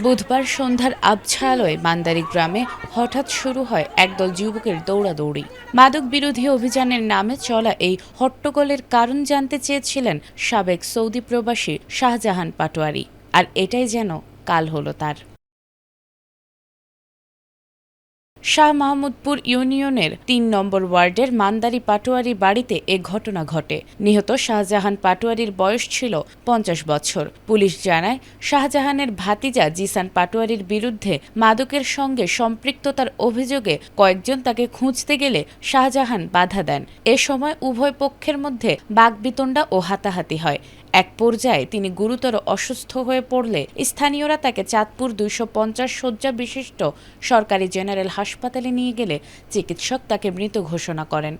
বুধবার সন্ধ্যার আবছা আলোয় মান্দারি গ্রামে হঠাৎ শুরু হয় একদল যুবকের দৌড়াদৌড়ি। মাদক বিরোধী অভিযানের নামে চলা এই হট্টগোলের কারণ জানতে চেয়েছিলেন সাবেক সৌদি প্রবাসী শাহজাহান পাটোয়ারি, আর এটাই যেন কাল হলো তার। শাহ মাহমুদপুর ইউনিয়নের ৩ নম্বর ওয়ার্ডের মান্দারি পাটোয়ারি বাড়িতে এ ঘটনা ঘটে। নিহত শাহজাহান পাটোয়ারির বয়স ছিল ৫০ বছর। পুলিশ জানায়, শাহজাহানের ভাতিজা জিসান পাটোয়ারির বিরুদ্ধে মাদকের সঙ্গে সম্পৃক্ততার অভিযোগে কয়েকজন তাকে খুঁজতে গেলে শাহজাহান বাধা দেন। এ সময় উভয় পক্ষের মধ্যে বাকবিতণ্ডা ও হাতাহাতি হয়। এক পর্যায়ে তিনি গুরুতর অসুস্থ হয়ে পড়লে স্থানীয়রা তাকে চাঁদপুর ২৫০ শয্যা বিশিষ্ট সরকারি জেনারেল হাসপাতালে নিয়ে গেলে চিকিৎসক তাকে মৃত ঘোষণা করেন।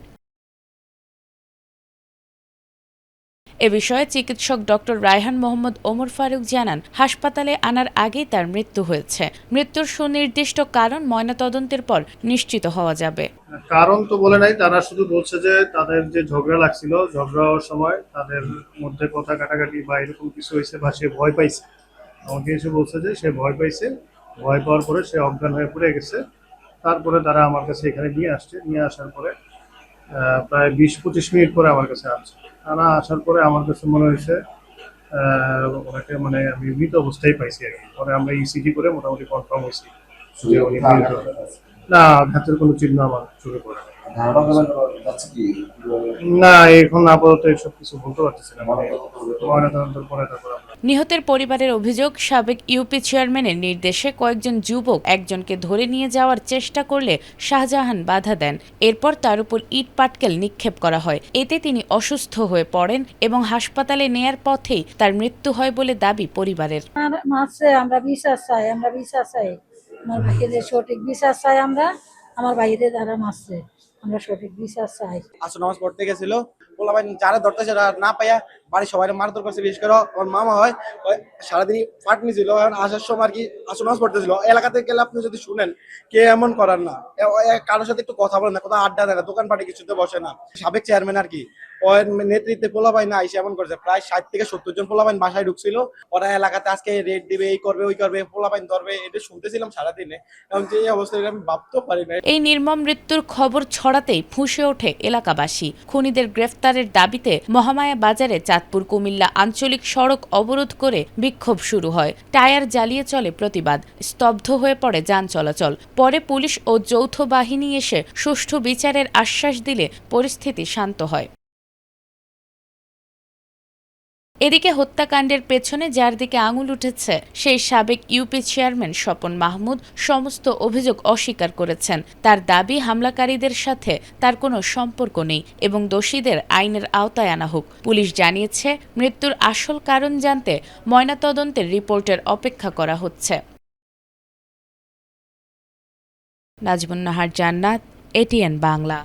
এ বিষয়ে চিকিৎসক ডক্টর রায়হান মোহাম্মদ ওমর ফারুক জানান, হাসপাতালে আনার আগেই তার মৃত্যু হয়েছে। মৃত্যুর সুনির্দিষ্ট কারণ ময়নাতদন্তের পর নিশ্চিত হওয়া যাবে। কারণ তো বলে নাই, তারা শুধু বলছে যে তাদের যে ঝগড়া লাগছিল, ঝগড়া হওয়ার সময় তাদের মধ্যে কথা কাটাকাটি বা এরকম কিছু হয়েছে, বা সে ভয় পাইছে। আমাকে এসে বলছে যে সে ভয় পাইছে, ভয় পাওয়ার পরে সে অজ্ঞান হয়ে পড়ে গেছে। তারপরে তারা আমার কাছে এখানে নিয়ে আসছে, নিয়ে আসার পরে প্রায় ২০-২৫ মিনিট পরে আমার কাছে আসছে। তারা আসার পরে আমার কাছে মনে হয়েছে ওনাকে মানে আমি মৃত অবস্থায় পাইছি আর কি। পরে আমরা ইসিজি করে মোটামুটি কনফার্ম হয়েছি যে উনি মৃত। না, আঘাতের কোনো চিহ্ন আমার চোখে পড়ে না। এখন আপাতত এসব কিছু বলতে পারতেছি না, মানে ময়নাতদন্তের পরে তারপর। নিহতের পরিবারের অভিযোগ, সাবেক ইউপি চেয়ারম্যানের নির্দেশে কয়েকজন যুবক একজনকে ধরে নিয়ে যাওয়ার চেষ্টা করলে শাহজাহান বাধা দেন। এরপর তার উপর ইট পাটকেল নিক্ষেপ করা হয়। এতে তিনি অসুস্থ হয়ে পড়েন এবং হাসপাতালে নেয়ার পথেই তার মৃত্যু হয় বলে দাবি পরিবারের। আমরা বিচার চাই, আমার ভাইয়ের সঠিক বিচার চাই। আমার ভাইয়ের যারা মারছে আমরা সঠিক বিচার চাই। আসর নামাজ পড়তে গেছিল, বললাম যারা ধরতেছে না পাইয়া বাড়ির সবাই মারধর করছে। বিশেষ করে আমার মামা হয় সারাদিনই ফাটনি ছিল, আসার সময় আর কি আসর নামাজ পড়তেছিল। এলাকাতে গেলে আপনি যদি শুনেন কে এমন করার না, কারোর সাথে একটু কথা বলেন না, কোথাও আড্ডা দেয় না, দোকানপাটে কিছুতে বসে না। সাবেক চেয়ারম্যান আর কি, ওর নেতৃত্বে পোলাপাইন না এসে এমন করেছে। প্রায় ৬০ থেকে ৭০ জন পোলাপাইন বাসায় ঢুকছিল। ওরা এলাকাতে আজকে রেড দিবে, এই করবে ওই করবে, পোলাপাইন ধরবে, এটা শুনতেছিলাম সারাদিনে। এবং যে অবস্থা আমি ভাবতেও পারি না। এই নির্মম মৃত্যুর খবর ছড়াতেই ফুঁসে ওঠে এলাকাবাসী। খুনিদের গ্রেফতারের দাবিতে মহামায়া বাজারে চাঁদপুর কুমিল্লা আঞ্চলিক সড়ক অবরোধ করে বিক্ষোভ শুরু হয়। টায়ার জ্বালিয়ে চলে প্রতিবাদ। স্তব্ধ হয়ে পড়ে যান চলাচল। পরে পুলিশ ও যৌথ বাহিনী এসে সুষ্ঠু বিচারের আশ্বাস দিলে পরিস্থিতি শান্ত হয়। এদিকে হত্যাকাণ্ডের পেছনে যার দিকে আঙুল উঠেছে সেই সাবেক ইউপি চেয়ারম্যান স্বপন মাহমুদ সমস্ত অভিযোগ অস্বীকার করেছেন। তার দাবি, হামলাকারীদের সাথে তার কোনো সম্পর্ক নেই এবং দোষীদের আইনের আওতায় আনা হোক। পুলিশ জানিয়েছে, মৃত্যুর আসল কারণ জানতে ময়নাতদন্তের রিপোর্টের অপেক্ষা করা হচ্ছে। নাজমুন নাহার জান্নাত, এটিএন বাংলা।